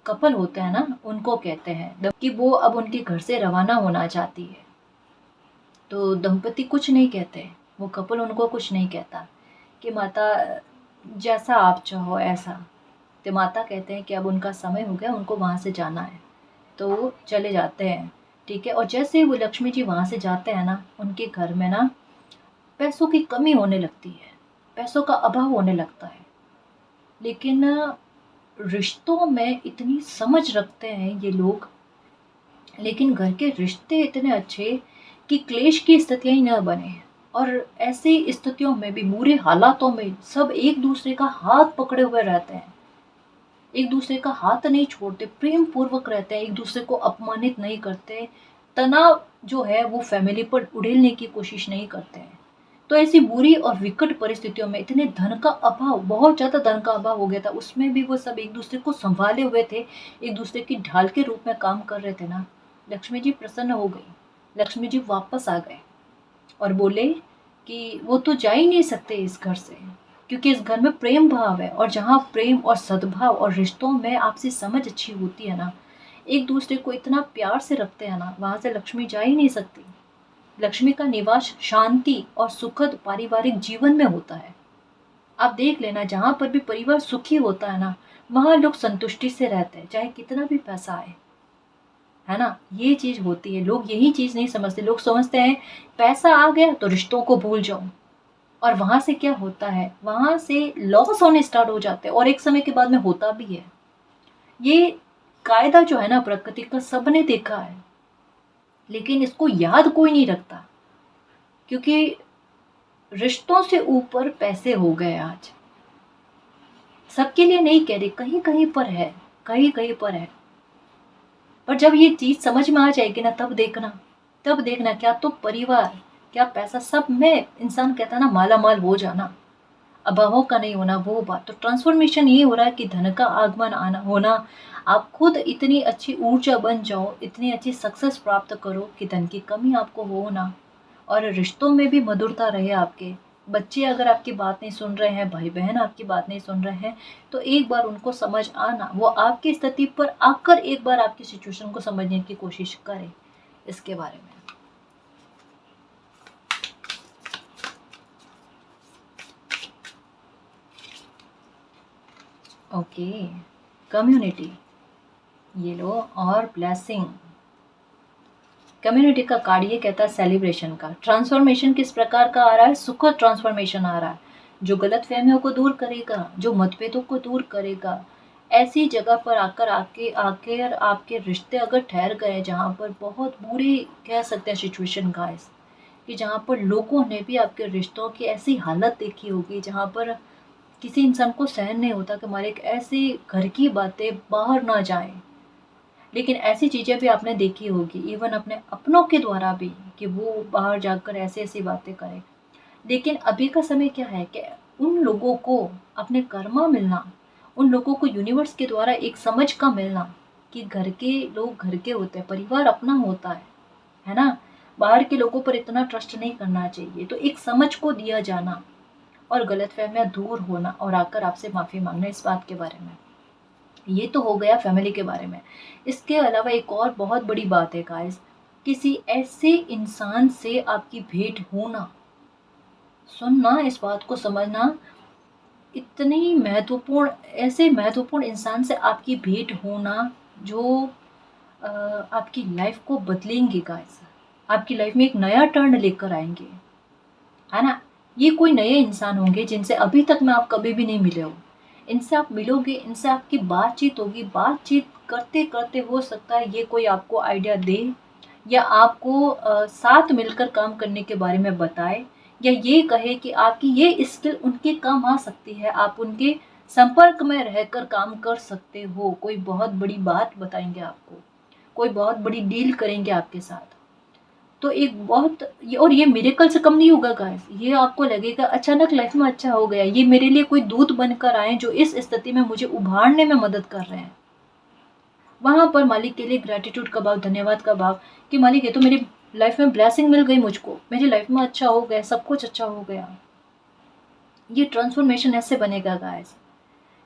कपल होते हैं ना, उनको कहते हैं कि वो अब उनके घर से रवाना होना चाहती है। तो दंपति कुछ नहीं कहते, वो कपल उनको कुछ नहीं कहता कि माता जैसा आप चाहो ऐसा। तो माता कहते हैं कि अब उनका समय हो गया, उनको वहाँ से जाना है, तो वो चले जाते हैं, ठीक है? और जैसे ही वो लक्ष्मी जी वहाँ से जाते हैं ना, उनके घर में ना पैसों की कमी होने लगती है, पैसों का अभाव होने लगता है। लेकिन रिश्तों में इतनी समझ रखते हैं ये लोग, लेकिन घर के रिश्ते इतने अच्छे कि क्लेश की स्थितियाँ ही न बने। और ऐसी स्थितियों में भी, बुरे हालातों में, सब एक दूसरे का हाथ पकड़े हुए रहते हैं, एक दूसरे का हाथ नहीं छोड़ते, प्रेम पूर्वक रहते हैं, एक दूसरे को अपमानित नहीं करते, तनाव जो है वो फैमिली पर उड़ेलने की कोशिश नहीं करते हैं। तो ऐसी बुरी और विकट परिस्थितियों में इतने धन का अभाव, बहुत ज़्यादा धन का अभाव हो गया था, उसमें भी वो सब एक दूसरे को संभाले हुए थे, एक दूसरे की ढाल के रूप में काम कर रहे थे ना। लक्ष्मी जी प्रसन्न हो गई, लक्ष्मी जी वापस आ गए और बोले कि वो तो जा ही नहीं सकते इस घर से, क्योंकि इस घर में प्रेम भाव है, और जहाँ प्रेम और सद्भाव और रिश्तों में आपसी समझ अच्छी होती है ना, एक दूसरे को इतना प्यार से रखते हैं ना, वहाँ से लक्ष्मी जा ही नहीं सकती। लक्ष्मी का निवास शांति और सुखद पारिवारिक जीवन में होता है। आप देख लेना, जहाँ पर भी परिवार सुखी होता है ना, वहाँ लोग संतुष्टि से रहते हैं, चाहे कितना भी पैसा आए, है ना? ये चीज़ होती है, लोग यही चीज़ नहीं समझते। लोग समझते हैं पैसा आ गया तो रिश्तों को भूल जाओ, और वहाँ से क्या होता है, वहाँ से लॉस होने स्टार्ट हो जाते हैं, और एक समय के बाद में होता भी है। ये कायदा जो है ना प्रकृति का, सबने देखा है, लेकिन इसको याद कोई नहीं रखता, क्योंकि रिश्तों से ऊपर पैसे हो गए आज। सबके लिए नहीं कह रही, कहीं-कहीं पर है, कहीं-कहीं पर है। पर जब ये चीज़ समझ में आ जाएगी ना, तब देखना क्या तो परिवार, क्या पैसा, सब में इंसान कहता है ना माला-माल हो जाना, अभावों का नहीं होना, वो बात। तो ट्रांसफॉर्मेशन ये हो रहा है कि धन का आगमन आना होना, आप खुद इतनी अच्छी ऊर्जा बन जाओ, इतनी अच्छी सक्सेस प्राप्त करो कि धन की कमी आपको हो ना, और रिश्तों में भी मधुरता रहे आपके। बच्चे अगर आपकी बात नहीं सुन रहे हैं, भाई-बहन आपकी बात नहीं सुन रहे हैं, तो एक बार उनको समझ आना, वो आपकी स्थिति पर आकर एक बार आपकी सिचुएशन को समझने की कोशिश करें इसके बारे में। ओके, कम्युनिटी, ये लो, और ब्लेसिंग। कम्युनिटी का कार्ड ये कहता है सेलिब्रेशन का। ट्रांसफॉर्मेशन किस प्रकार का आ रहा है? सुखद ट्रांसफॉर्मेशन आ रहा है, जो गलतफहमियों को दूर करेगा, जो मतभेदों को दूर करेगा। ऐसी जगह पर आकर आपके रिश्ते अगर ठहर गए, जहाँ पर बहुत बुरी कह सकते हैं सिचुएशन गाइस, कि जहाँ पर लोगों ने भी आपके रिश्तों की ऐसी हालत देखी होगी, जहाँ पर किसी इंसान को सहन नहीं होता कि हमारे एक ऐसी घर की बातें बाहर ना जाए, लेकिन ऐसी चीज़ें भी आपने देखी होगी इवन अपने अपनों के द्वारा भी, कि वो बाहर जाकर ऐसी-ऐसी बातें करें। लेकिन अभी का समय क्या है कि उन लोगों को अपने कर्मा मिलना, उन लोगों को यूनिवर्स के द्वारा एक समझ का मिलना कि घर के लोग घर के होते हैं, परिवार अपना होता है ना? बाहर के लोगों पर इतना ट्रस्ट नहीं करना चाहिए। तो एक समझ को दिया जाना और गलतफ़हमियाँ दूर होना और आकर आपसे माफ़ी माँगना इस बात के बारे में। ये तो हो गया फैमिली के बारे में। इसके अलावा एक और बहुत बड़ी बात है गाइस, किसी ऐसे इंसान से आपकी भेंट होना, सुनना, इस बात को समझना, इतनी महत्वपूर्ण, ऐसे महत्वपूर्ण इंसान से आपकी भेंट होना जो आपकी लाइफ को बदलेंगे गाइस। आपकी लाइफ में एक नया टर्न लेकर आएँगे, है ना? ये कोई नए इंसान होंगे जिनसे अभी तक में आप कभी भी नहीं मिले हो। इनसे आप मिलोगे, इनसे आपकी बातचीत होगी, बातचीत करते-करते हो सकता है ये कोई आपको आइडिया दे या आपको साथ मिलकर काम करने के बारे में बताए या ये कहे कि आपकी ये स्किल उनके काम आ सकती है, आप उनके संपर्क में रहकर काम कर सकते हो। कोई बहुत बड़ी बात बताएँगे आपको, कोई बहुत बड़ी डील करेंगे आपके साथ। तो एक बहुत ये, और ये मिरेकल से कम नहीं होगा गाइस। ये आपको लगेगा अचानक लाइफ में अच्छा हो गया, ये मेरे लिए कोई दूत बनकर आए जो इस स्थिति में मुझे उभारने में मदद कर रहे हैं। वहाँ पर मालिक के लिए ग्रैटिट्यूड का भाव, धन्यवाद का भाव कि मालिक ये तो मेरी लाइफ में ब्लेसिंग मिल गई मुझको, मेरी लाइफ में अच्छा हो गया, सब कुछ अच्छा हो गया। ये ट्रांसफॉर्मेशन ऐसे बनेगा गाइस।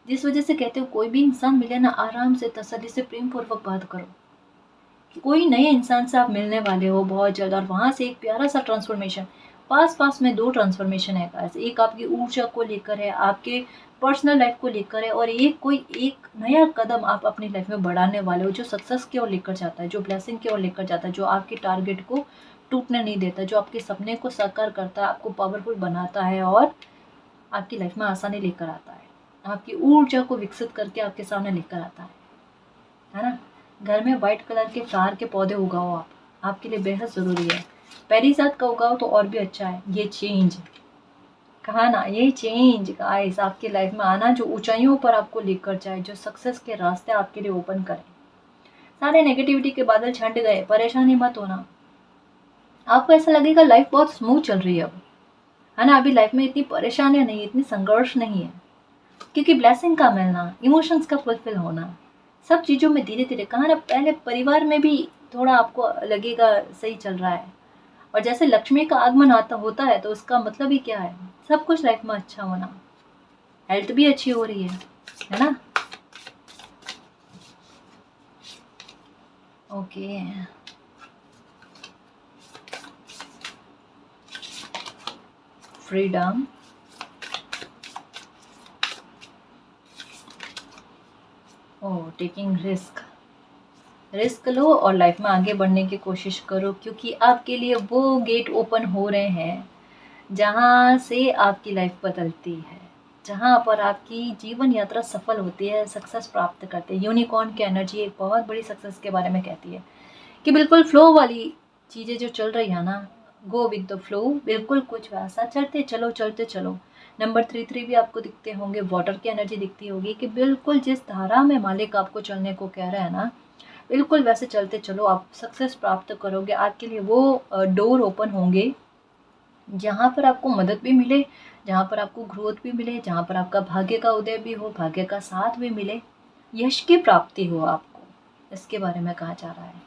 जिस वजह से कहते हो कोई भी इंसान मिले ना, आराम से तसल्ली से प्रेम पूर्वक बात करो। कोई नए इंसान से आप मिलने वाले हो बहुत जल्द और वहाँ से एक प्यारा सा ट्रांसफॉर्मेशन, पास-पास में 2 ट्रांसफॉर्मेशन है गाइस। एक आपकी ऊर्जा को लेकर है, आपके पर्सनल लाइफ को लेकर है और एक नया कदम आप अपनी लाइफ में बढ़ाने वाले हो जो सक्सेस की ओर लेकर जाता है, जो ब्लेसिंग की ओर लेकर जाता है, जो आपके टारगेट को टूटने नहीं देता, जो आपके सपने को साकार करता है, आपको पावरफुल बनाता है और आपकी लाइफ में आसानी लेकर आता है। आपकी ऊर्जा को विकसित करके आपके सामने लेकर आता है ना? घर में व्हाइट कलर के फ्लावर के पौधे उगाओ आप, आपके लिए बेहद ज़रूरी है। पेरीसात का उगाओ तो और भी अच्छा है। ये चेंज, कहा ना, ये चेंज गाइस आपकी लाइफ में आना जो ऊंचाइयों पर आपको लेकर जाए, जो सक्सेस के रास्ते आपके लिए ओपन करे। सारे नेगेटिविटी के बादल छंट गए, परेशानी मत होना। आपको ऐसा लगेगा लाइफ बहुत स्मूथ चल रही है अब, है ना? अभी लाइफ में इतनी परेशानियां नहीं, इतनी संघर्ष नहीं है, क्योंकि ब्लेसिंग का मिलना, इमोशंस का फुलफिल होना, सब चीज़ों में धीरे-धीरे, कहा ना, पहले परिवार में भी थोड़ा आपको लगेगा सही चल रहा है और जैसे लक्ष्मी का आगमन आता होता है तो उसका मतलब ही क्या है? सब कुछ लाइफ में अच्छा होना, हेल्थ भी अच्छी हो रही है ना? ओके, फ्रीडम, ओह टेकिंग रिस्क, रिस्क लो और लाइफ में आगे बढ़ने की कोशिश करो, क्योंकि आपके लिए वो गेट ओपन हो रहे हैं जहाँ से आपकी लाइफ बदलती है, जहाँ पर आपकी जीवन यात्रा सफल होती है, सक्सेस प्राप्त करते हैं। यूनिकॉर्न की एनर्जी एक बहुत बड़ी सक्सेस के बारे में कहती है कि बिल्कुल फ्लो वाली चीज़ें जो चल रही है ना, गो विद द फ्लो, बिल्कुल कुछ वैसा, चलते चलो चलते चलो। नंबर 3 भी आपको दिखते होंगे, वाटर की एनर्जी दिखती होगी कि बिल्कुल जिस धारा में मालिक आपको चलने को कह रहा है ना, बिल्कुल वैसे चलते चलो, आप सक्सेस प्राप्त करोगे। आपके लिए वो डोर ओपन होंगे जहाँ पर आपको मदद भी मिले, जहाँ पर आपको ग्रोथ भी मिले, जहाँ पर आपका भाग्य का उदय भी हो, भाग्य का साथ भी मिले, यश की प्राप्ति हो आपको, इसके बारे में कहा जा रहा है।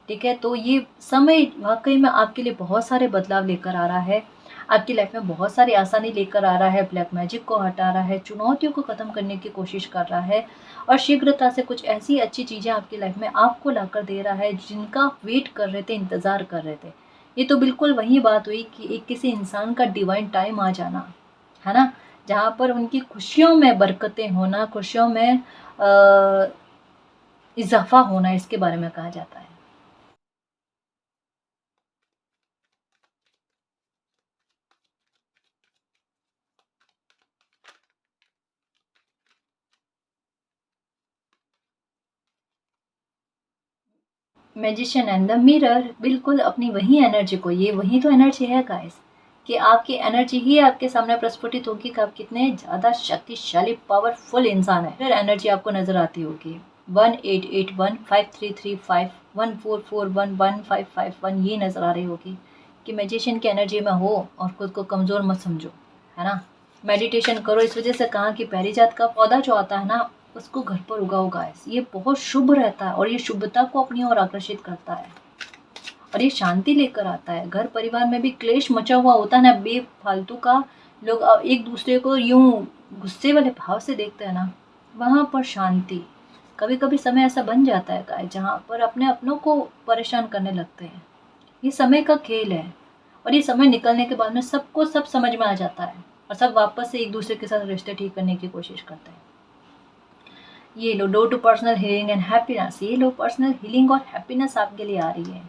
ठीक है, तो ये समय वाकई में आपके लिए बहुत सारे बदलाव लेकर आ रहा है, आपकी लाइफ में बहुत सारी आसानी लेकर आ रहा है, ब्लैक मैजिक को हटा रहा है, चुनौतियों को ख़त्म करने की कोशिश कर रहा है और शीघ्रता से कुछ ऐसी अच्छी चीज़ें आपकी लाइफ में आपको लाकर दे रहा है जिनका आप वेट कर रहे थे, इंतज़ार कर रहे थे। ये तो बिल्कुल वही बात हुई कि एक किसी इंसान का डिवाइन टाइम आ जाना, है ना? जहाँ पर उनकी खुशियों में बरकतें होना, खुशियों में इज़ाफ़ा होना, इसके बारे में कहा जाता है। मैजिशियन एंड द मिरर, बिल्कुल अपनी वही एनर्जी को, ये वही तो एनर्जी है गाइस, कि आपकी एनर्जी ही आपके सामने प्रस्फुटित होगी कि आप कितने ज़्यादा शक्तिशाली पावरफुल इंसान है। फिर एनर्जी आपको नज़र आती होगी, 1881533514411551 ये नज़र आ रही होगी कि मैजिशियन की एनर्जी में हो और खुद को कमज़ोर मत समझो, है ना। मेडिटेशन करो, इस वजह से कहा कि पारिजात का पौधा जो आता है ना, उसको घर पर उगाओ गाइस, ये बहुत शुभ रहता है और ये शुभता को अपनी ओर आकर्षित करता है और ये शांति लेकर आता है। घर परिवार में भी क्लेश मचा हुआ होता है ना बेफालतू का, लोग एक दूसरे को यूं गुस्से वाले भाव से देखते हैं ना, वहाँ पर शांति, कभी कभी समय ऐसा बन जाता है गाइस जहाँ पर अपने अपनों को परेशान करने लगते हैं। ये समय का खेल है और ये समय निकलने के बाद में सबको सब समझ में आ जाता है और सब वापस से एक दूसरे के साथ रिश्ते ठीक करने की कोशिश करते हैं। ये लो door to personal healing and happiness, ये लो पर्सनल हीलिंग और हैप्पीनेस आपके लिए आ रही है।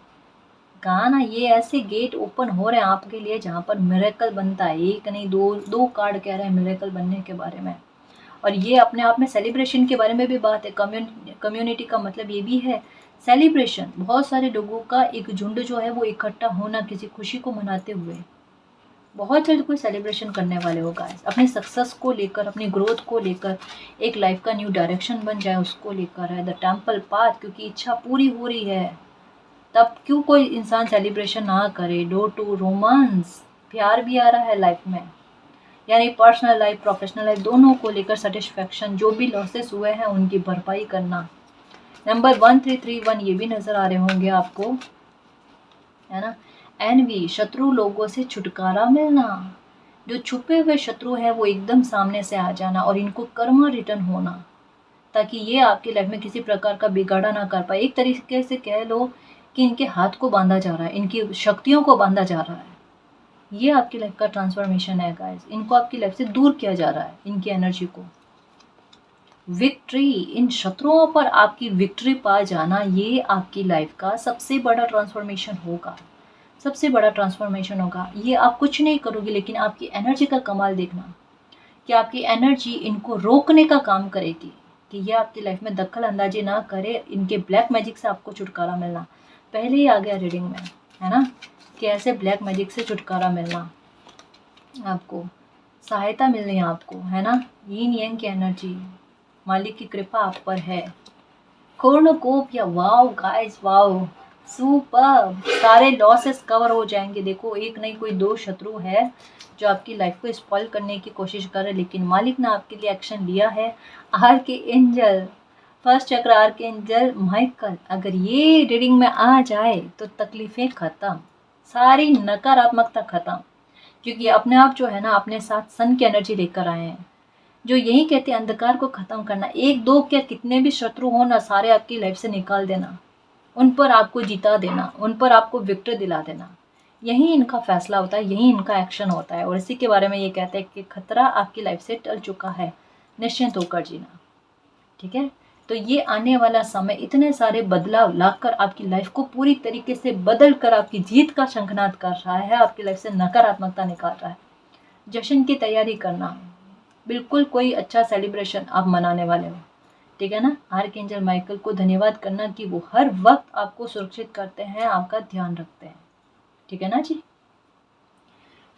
कहा ना, ये ऐसे गेट ओपन हो रहे हैं आपके लिए जहाँ पर मिरेकल बनता है। एक नहीं, दो कार्ड कह रहे हैं मिरेकल बनने के बारे में। और ये अपने आप में सेलिब्रेशन के बारे में भी बात है। कम्युनिटी का मतलब ये भी है सेलिब्रेशन, बहुत सारे लोगों का एक झुंड जो है वो इकट्ठा होना किसी खुशी को मनाते हुए। बहुत जल्द कोई सेलिब्रेशन करने वाले हो गाइस, अपनी सक्सेस को लेकर, अपनी ग्रोथ को लेकर, एक लाइफ का न्यू डायरेक्शन बन जाए उसको लेकर है। द टेम्पल पाथ, क्योंकि इच्छा पूरी हो रही है, तब क्यों कोई इंसान सेलिब्रेशन ना करे। डोर टू रोमांस, प्यार भी आ रहा है लाइफ में, यानी पर्सनल लाइफ प्रोफेशनल लाइफ दोनों को लेकर सेटिस्फैक्शन, जो भी लॉसेस हुए हैं उनकी भरपाई करना। नंबर 1331 ये भी नज़र आ रहे होंगे आपको, है ना। एनवी, शत्रु लोगों से छुटकारा मिलना, जो छुपे हुए शत्रु है वो एकदम सामने से आ जाना और इनको कर्मा रिटर्न होना, ताकि ये आपकी लाइफ में किसी प्रकार का बिगाड़ा ना कर पाए। एक तरीके से कह लो कि इनके हाथ को बांधा जा रहा है, इनकी शक्तियों को बांधा जा रहा है। ये आपकी लाइफ का ट्रांसफॉर्मेशन है गाइस, इनको आपकी लाइफ से दूर किया जा रहा है, इनकी एनर्जी को। विक्ट्री, इन शत्रुओं पर आपकी विक्ट्री पा जाना, ये आपकी लाइफ का सबसे बड़ा ट्रांसफॉर्मेशन होगा, सबसे बड़ा ट्रांसफॉर्मेशन होगा। ये आप कुछ नहीं करोगे, लेकिन आपकी एनर्जी का कमाल देखना कि आपकी एनर्जी इनको रोकने का काम करेगी कि ये आपकी लाइफ में दखल अंदाजी ना करे, इनके ब्लैक मैजिक से आपको छुटकारा मिलना। पहले ही आ गया रीडिंग में, है ना, कि ऐसे ब्लैक मैजिक से छुटकारा मिलना, आपको सहायता मिलनी है आपको, है ना। यीन यांग की एनर्जी, मालिक की कृपा आप पर है। कोर्नुकोप या वाओ गाइस, वाओ सुपर, सारे लॉसेस कवर हो जाएंगे। देखो, एक नहीं कोई दो शत्रु है जो आपकी लाइफ को स्पॉइल करने की कोशिश कर रहे हैं, लेकिन मालिक ने आपके लिए एक्शन लिया है। आर के एंजल, फर्स्ट चक्र आर के एंजल माइकल, अगर ये रीडिंग में आ जाए तो तकलीफें खत्म, सारी नकारात्मकता खत्म, क्योंकि अपने आप जो है ना अपने साथ सन की एनर्जी लेकर आए हैं, जो यही कहते हैं अंधकार को खत्म करना। एक दो क्या, कितने भी शत्रु हो ना, सारे आपकी लाइफ से निकाल देना, उन पर आपको जिता देना, उन पर आपको विक्ट्री दिला देना, यही इनका फैसला होता है, यही इनका एक्शन होता है। और इसी के बारे में ये कहते हैं कि खतरा आपकी लाइफ से टल चुका है, निश्चिंत होकर जीना, ठीक है। तो ये आने वाला समय इतने सारे बदलाव लाकर आपकी लाइफ को पूरी तरीके से बदल कर आपकी जीत का शंखनाद कर रहा है, आपकी लाइफ से नकारात्मकता निकाल रहा है। जश्न की तैयारी करना, बिल्कुल कोई अच्छा सेलिब्रेशन आप मनाने वाले हो, ठीक है ना। आर्कएंजल माइकल को धन्यवाद करना कि वो हर वक्त आपको सुरक्षित करते हैं, आपका ध्यान रखते हैं, ठीक है ना जी।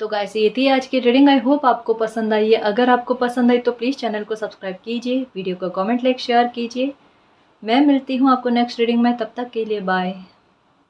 तो गाइस, ये थी आज की रीडिंग, आई होप आपको पसंद आई है। अगर आपको पसंद आई तो प्लीज़ चैनल को सब्सक्राइब कीजिए, वीडियो को कमेंट लाइक शेयर कीजिए। मैं मिलती हूँ आपको नेक्स्ट रीडिंग में, तब तक के लिए बाय।